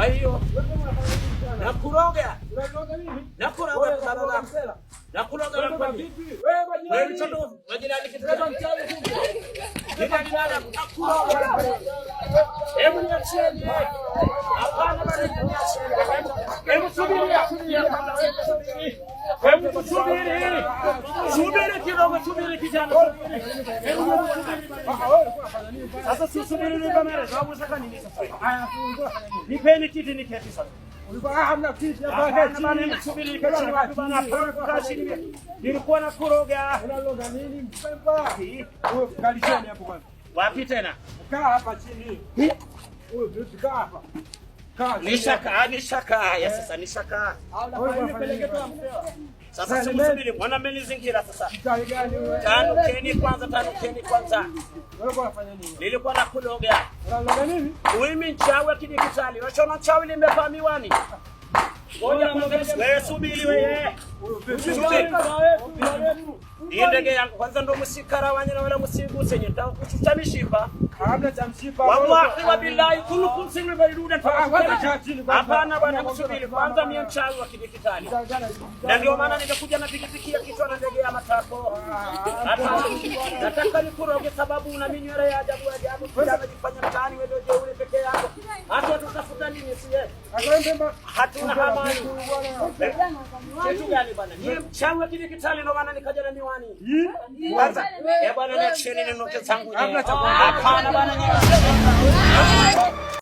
Kwa hiyo nakuroga. Nakuroga baba. Nakuroga kwa vipi? Wewe mtoto majirani kitaka mchawi tu. Ndio nilala nakuroga. Hebu niachie. Hapana bado niachie. Hebu subiri. Hebu subiri. Subiri kidogo, subiri kijana. Sasa subiri ni kamera, sababu sasa nini sasa? Haya, nipeni kiti niketi sasa. Ulikuwa hamna kiti hapa chini. Subiri niketi wapi bana? Hapa chini. Nilikuwa na kuroga. Unaloga nini mpemba? Wewe kalisheni hapo kwanza. Wapi tena? Kaa hapa chini. Wewe kaa hapa. Nishaka. Ya sasa nishaka. Sasa subiri, mwana amenizingira sasa. Tanukeni kwanza. Nilikuwa nakuloga. Unaloga nini? Mimi mchawi kidigitali. Unaona mchawi limevaa miwani. Wewe subiri wewe. Ndiye ndege yangu kwanza ndo msikara wanye na wala msiguse nyenda kuchucha mishipa. Hamna cha mshipa. Wallahi wa billahi kullukum singri baliruda. Hapana bwana kusubiri kwanza mimi mchawi wa kidigitali. Na ndio maana nikakuja na pikipiki ya kichwa na ndege ya matako. Nataka nikuroge sababu una minywele ya ajabu unajifanya mtaani wewe ndio ule peke yako. Hata tutafuta nini sie? Hatuna habari. Kitu gani bwana? Ni mchawi wa kidigitali ndio maana nikaja na miwani. Kwanza bwana niacheni ninote zangu. Hapana bwana nyinyi.